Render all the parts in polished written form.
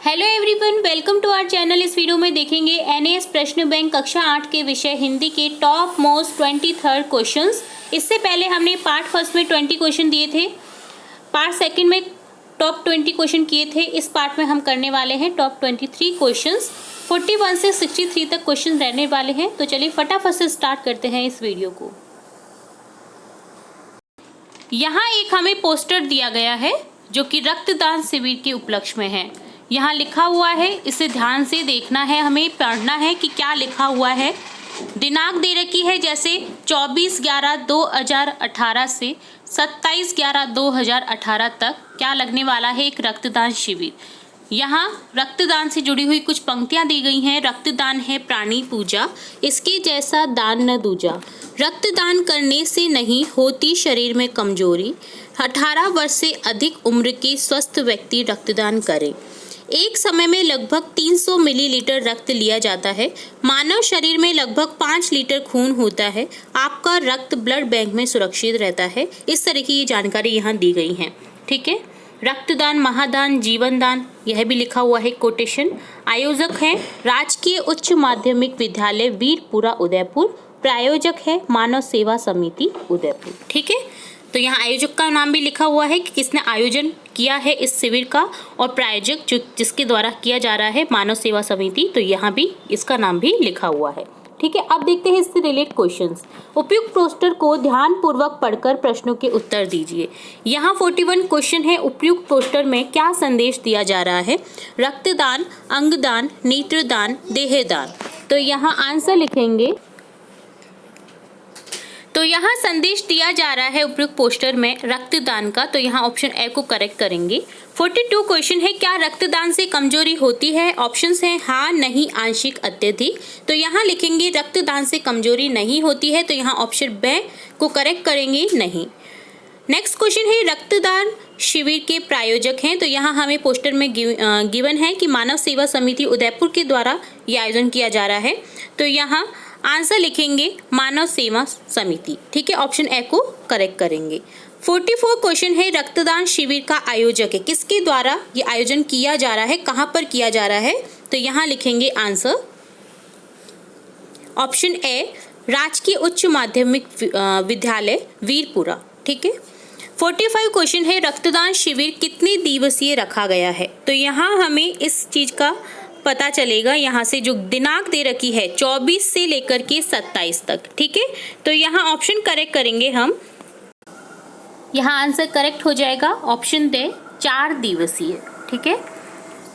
Hello everyone, welcome to our channel. इस video में देखेंगे एनएएस प्रश्न बैंक कक्षा 8 के विषय हिंदी के टॉप मोस्ट 23 क्वेश्चंस। इससे पहले हमने पार्ट फर्स्ट में 20 क्वेश्चन दिए थे, पार्ट सेकंड में टॉप 20 क्वेश्चन किए थे। इस पार्ट में हम करने वाले हैं टॉप 23 क्वेश्चंस। 41 से 63 तक क्वेश्चन रहने वाले हैं। तो चलिए फटाफट से स्टार्ट करते हैं इस वीडियो को। यहाँ एक हमें पोस्टर दिया गया है जो कि रक्तदान शिविर के उपलक्ष्य में है। यहाँ लिखा हुआ है, इसे ध्यान से देखना है, हमें पढ़ना है कि क्या लिखा हुआ है। दिनांक दे रखी है जैसे 24/11/2018 से 27/11/2018 तक क्या लगने वाला है, एक रक्तदान शिविर। यहाँ रक्तदान से जुड़ी हुई कुछ पंक्तियाँ दी गई हैं। रक्तदान है प्राणी पूजा, इसके जैसा दान न दूजा। रक्तदान करने से नहीं होती शरीर में कमजोरी। 18 वर्ष से अधिक उम्र के स्वस्थ व्यक्ति रक्तदान करें। एक समय में लगभग 300 मिलीलीटर रक्त लिया जाता है। मानव शरीर में लगभग 5 लीटर खून होता है। आपका रक्त ब्लड बैंक में सुरक्षित रहता है। इस तरह की ये जानकारी यहाँ दी गई है। ठीक है, रक्तदान महादान जीवन दान, यह भी लिखा हुआ है कोटेशन। आयोजक है राजकीय उच्च माध्यमिक विद्यालय वीरपुरा उदयपुर। प्रायोजक है मानव सेवा समिति उदयपुर। ठीक है, तो यहाँ आयोजक का नाम भी लिखा हुआ है कि किसने आयोजन किया है इस शिविर का, और प्रायोजक जिसके द्वारा किया जा रहा है मानव सेवा समिति, तो यहाँ भी इसका नाम भी लिखा हुआ है। ठीक है, अब देखते हैं इससे रिलेटेड क्वेश्चंस। उपयुक्त पोस्टर को ध्यान पूर्वक पढ़कर प्रश्नों के उत्तर दीजिए। यहाँ 41 क्वेश्चन है। उपयुक्त पोस्टर में क्या संदेश दिया जा रहा है? रक्तदान, अंगदान, नेत्रदान, देहदान। तो यहाँ आंसर लिखेंगे। तो यहाँ संदेश दिया जा रहा है उपयुक्त पोस्टर में रक्तदान का, तो यहाँ ऑप्शन ए को करेक्ट करेंगे। 42 क्वेश्चन है, क्या रक्तदान से कमजोरी होती है? ऑप्शंस हैं हाँ, नहीं, आंशिक, अत्यधिक। तो यहाँ लिखेंगे रक्तदान से कमजोरी नहीं होती है, तो यहाँ ऑप्शन बी को करेक्ट करेंगे, नहीं। नेक्स्ट क्वेश्चन है, रक्तदान शिविर के प्रायोजक हैं, तो यहाँ हमें पोस्टर में गिवन है कि मानव सेवा समिति उदयपुर के द्वारा ये आयोजन किया जा रहा है, तो यहाँ आंसर लिखेंगे मानव सेवा समिति। ठीक है, ऑप्शन ए को करेक्ट करेंगे। 44 क्वेश्चन है, रक्तदान शिविर का आयोजक है, किसके द्वारा ये आयोजन किया जा रहा है, कहाँ पर किया जा रहा है? तो यहाँ लिखेंगे आंसर ऑप्शन ए राजकीय उच्च माध्यमिक विद्यालय वीरपुरा। ठीक है। 45 क्वेश्चन है, रक्तदान शिविर कितने दिवसीय रखा गया है? तो यहाँ हमें इस चीज का पता चलेगा, यहाँ से जो दिनांक दे रखी है 24 से लेकर के 27 तक। ठीक है, तो यहाँ ऑप्शन करेक्ट करेंगे हम। यहाँ आंसर करेक्ट हो जाएगा ऑप्शन दे 4 दिवसीय। ठीक है,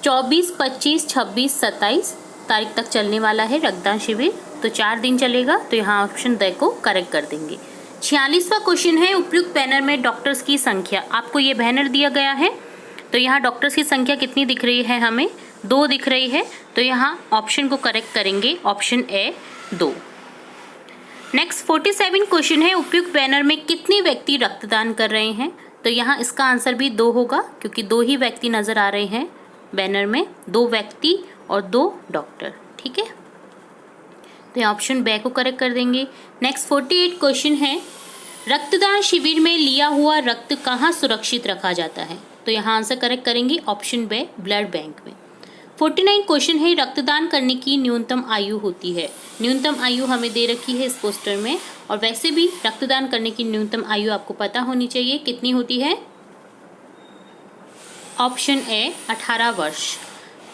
24, 25, 26, 27 तारीख तक चलने वाला है रक्तदान शिविर, तो 4 दिन चलेगा, तो यहाँ ऑप्शन दे को करेक्ट कर देंगे। 46वां क्वेश्चन है, उपयुक्त बैनर में डॉक्टर्स की संख्या। आपको ये बैनर दिया गया है, तो यहाँ डॉक्टर्स की संख्या कितनी दिख रही है? हमें 2 दिख रही है, तो यहाँ ऑप्शन को करेक्ट करेंगे, ऑप्शन ए 2। नेक्स्ट 47 क्वेश्चन है, उपयुक्त बैनर में कितने व्यक्ति रक्तदान कर रहे हैं? तो यहाँ इसका आंसर भी 2 होगा, क्योंकि 2 ही व्यक्ति नजर आ रहे हैं बैनर में, 2 व्यक्ति और 2 डॉक्टर। ठीक है, तो यहाँ ऑप्शन बी को करेक्ट कर देंगे। नेक्स्ट 48 क्वेश्चन है, रक्तदान शिविर में लिया हुआ रक्त कहाँ सुरक्षित रखा जाता है? तो यहाँ आंसर करेक्ट करेंगे, ऑप्शन बी ब्लड बैंक में। 49 क्वेश्चन है, रक्तदान करने की न्यूनतम आयु होती है। न्यूनतम आयु हमें दे रखी है इस पोस्टर में, और वैसे भी रक्तदान करने की न्यूनतम आयु आपको पता होनी चाहिए, कितनी होती है? ऑप्शन ए 18 वर्ष।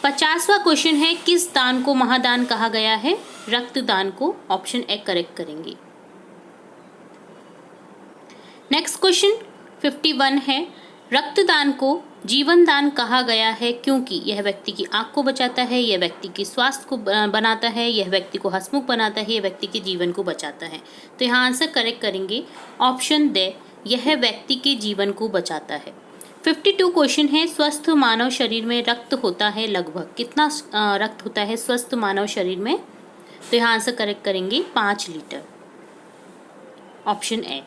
50वां क्वेश्चन है, किस दान को महादान कहा गया है? रक्तदान को, ऑप्शन ए करेक्ट करेंगे। नेक्स्ट क्वेश्चन 51 है, रक्तदान को जीवन दान कहा गया है क्योंकि यह व्यक्ति की आंख को बचाता है, यह व्यक्ति के स्वास्थ्य को बनाता है, यह व्यक्ति को हंसमुख बनाता है, यह व्यक्ति के जीवन को बचाता है। तो यहाँ आंसर करेक्ट करेंगे, ऑप्शन दे यह व्यक्ति के जीवन को बचाता है। 52 क्वेश्चन है, स्वस्थ मानव शरीर में रक्त होता है लगभग कितना रक्त होता है स्वस्थ मानव शरीर में? तो यहाँ आंसर करेक्ट करेंगे 5 litre, option A.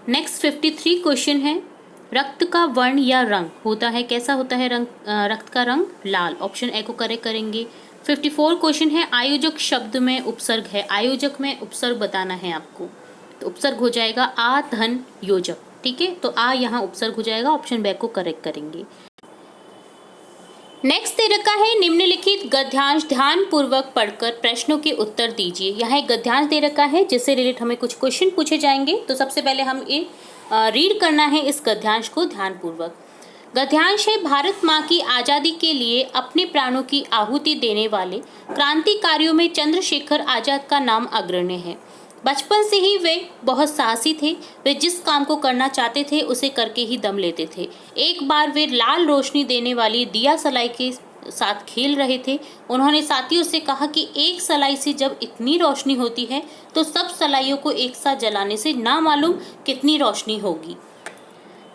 Next 53 question है, रक्त का वर्ण या रंग होता है, कैसा होता है रंग? रक्त का रंग लाल, ऑप्शन ए को करेक्ट करेंगे। 54 क्वेश्चन है, आयोजक शब्द में उपसर्ग है, आयोजक में उपसर्ग बताना है आपको, तो उपसर्ग हो जाएगा आ धन योजक। ठीक है, तो आ यहाँ उपसर्ग हो जाएगा, ऑप्शन बी को करेक्ट करेंगे। नेक्स्ट दे रखा है निम्नलिखित गद्यांश ध्यान पूर्वक पढ़कर प्रश्नों के उत्तर दीजिए। यहाँ एक गद्यांश दे रखा है जिससे रिलेट हमें कुछ क्वेश्चन पूछे जाएंगे। तो सबसे पहले हम ये रीड करना है इस गद्यांश को ध्यान पूर्वक। गद्यांश है, भारत माँ की आज़ादी के लिए अपने प्राणों की आहुति देने वाले क्रांतिकारियों में चंद्रशेखर आज़ाद का नाम अग्रणी है। बचपन से ही वे बहुत साहसी थे। वे जिस काम को करना चाहते थे उसे करके ही दम लेते थे। एक बार वे लाल रोशनी देने वाली दिया सलाई के साथ खेल रहे थे। उन्होंने साथियों से कहा कि एक सलाई से जब इतनी रोशनी होती है तो सब सलाइयों को एक साथ जलाने से ना मालूम कितनी रोशनी होगी।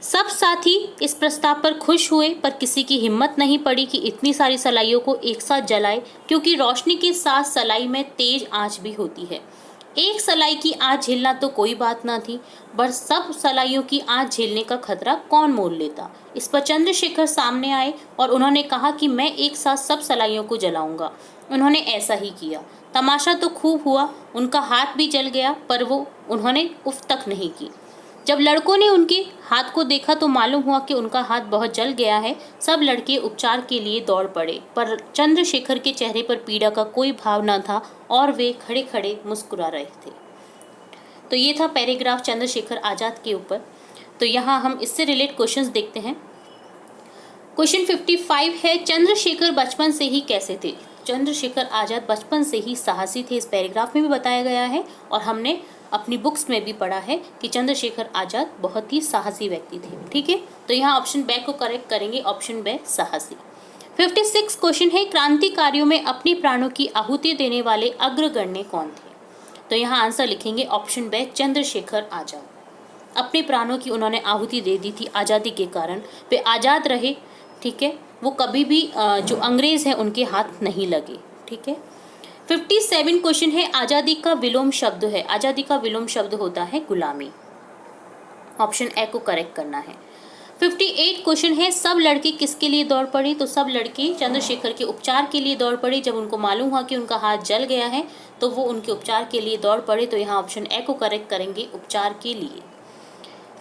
सब साथी इस प्रस्ताव पर खुश हुए, पर किसी की हिम्मत नहीं पड़ी कि इतनी सारी सलाइयों को एक साथ जलाए, क्योंकि रोशनी के साथ सलाई में तेज आंच भी होती है। एक सलाई की आंच झेलना तो कोई बात ना थी, पर सब सलाइयों की आंच झेलने का खतरा कौन मोल लेता। इस पर चंद्रशेखर सामने आए और उन्होंने कहा कि मैं एक साथ सब सलाइयों को जलाऊंगा। उन्होंने ऐसा ही किया। तमाशा तो खूब हुआ, उनका हाथ भी जल गया, पर उन्होंने उफ तक नहीं की। जब लड़कों ने उनके हाथ को देखा तो मालूम हुआ कि उनका हाथ बहुत जल गया है। सब लड़के उपचार के लिए दौड़ पड़े, पर चंद्रशेखर के चेहरे पर पीड़ा का कोई भाव न था और वे खड़े खड़े मुस्कुरा रहे थे। तो ये था पैराग्राफ चंद्रशेखर आज़ाद के ऊपर। तो यहाँ हम इससे रिलेट क्वेश्चंस देखते हैं। क्वेश्चन 55 है, चंद्रशेखर बचपन से ही कैसे थे। चंद्रशेखर आज़ाद बचपन से ही साहसी थे। इस पैराग्राफ में भी बताया गया है और हमने अपनी बुक्स में भी पढ़ा है कि चंद्रशेखर आज़ाद बहुत ही साहसी व्यक्ति थे। ठीक है, तो यहाँ ऑप्शन बे को करेक्ट करेंगे, ऑप्शन बे साहसी। 56 क्वेश्चन है, क्रांतिकारियों में अपने प्राणों की आहुति देने वाले अग्रगण्य कौन थे। तो यहाँ आंसर लिखेंगे ऑप्शन बे चंद्रशेखर आज़ाद। अपने प्राणों की उन्होंने आहुति दे दी थी आज़ादी के कारण। वे आज़ाद रहे, ठीक है, वो कभी भी जो अंग्रेज हैं उनके हाथ नहीं लगे। ठीक है। 57 क्वेश्चन है, आज़ादी का विलोम शब्द है। आज़ादी का विलोम शब्द होता है गुलामी। ऑप्शन ए को करेक्ट करना है। 58 क्वेश्चन है, सब लड़के किसके लिए दौड़ पड़े। तो सब लड़के चंद्रशेखर के उपचार के लिए दौड़ पड़े। जब उनको मालूम हुआ कि उनका हाथ जल गया है तो वो उनके उपचार के लिए दौड़ पड़े। तो यहाँ ऑप्शन ए को करेक्ट करेंगे, उपचार के लिए।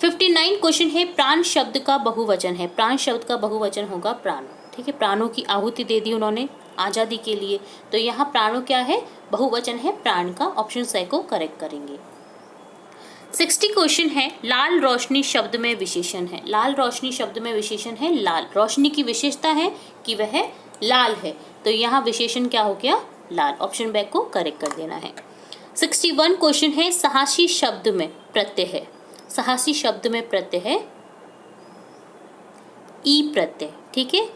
59 क्वेश्चन है, प्राण शब्द का बहुवचन है। प्राण शब्द का बहुवचन होगा प्राण। ठीक है, प्राणों की आहुति दे दी उन्होंने आज़ादी के लिए। तो यहाँ प्राणों क्या है, बहुवचन है प्राण का। ऑप्शन सी को करेक्ट करेंगे। 60 क्वेश्चन है, लाल रोशनी शब्द में विशेषण है। लाल रोशनी शब्द में विशेषण है लाल। रोशनी की विशेषता है कि वह लाल है, तो यहाँ विशेषण क्या हो गया, लाल। ऑप्शन बी को करेक्ट कर देना है। 61 क्वेश्चन है, साहसी शब्द में प्रत्यय है। साहसी शब्द में प्रत्यय है ई प्रत्यय। ठीक है,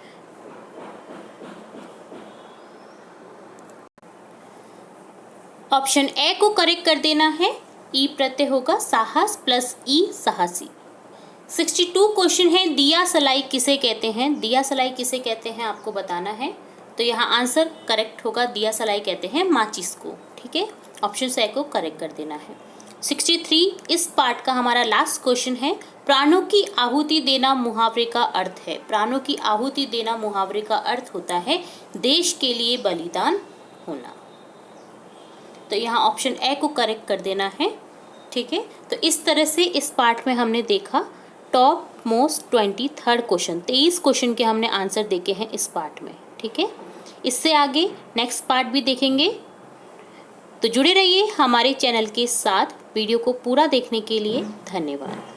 ऑप्शन ए को करेक्ट कर देना है, ई प्रत्यय होगा, साहस प्लस ई साहसी। 62 क्वेश्चन है, दिया सलाई किसे कहते हैं। दिया सलाई किसे कहते हैं आपको बताना है। तो यहाँ आंसर करेक्ट होगा, दिया सलाई कहते हैं माचिस को। ठीक है, ऑप्शन सी को करेक्ट कर देना है। 63 इस पार्ट का हमारा लास्ट क्वेश्चन है, प्राणों की आहुति देना मुहावरे का अर्थ है। प्राणों की आहुति देना मुहावरे का अर्थ होता है देश के लिए बलिदान होना। तो यहाँ ऑप्शन ए को करेक्ट कर देना है। ठीक है, तो इस तरह से इस पार्ट में हमने देखा top most 23rd question. 23 question के हमने आंसर देखे हैं इस पार्ट में। ठीक है, इससे आगे नेक्स्ट पार्ट भी देखेंगे। तो जुड़े रहिए हमारे चैनल के साथ। वीडियो को पूरा देखने के लिए धन्यवाद।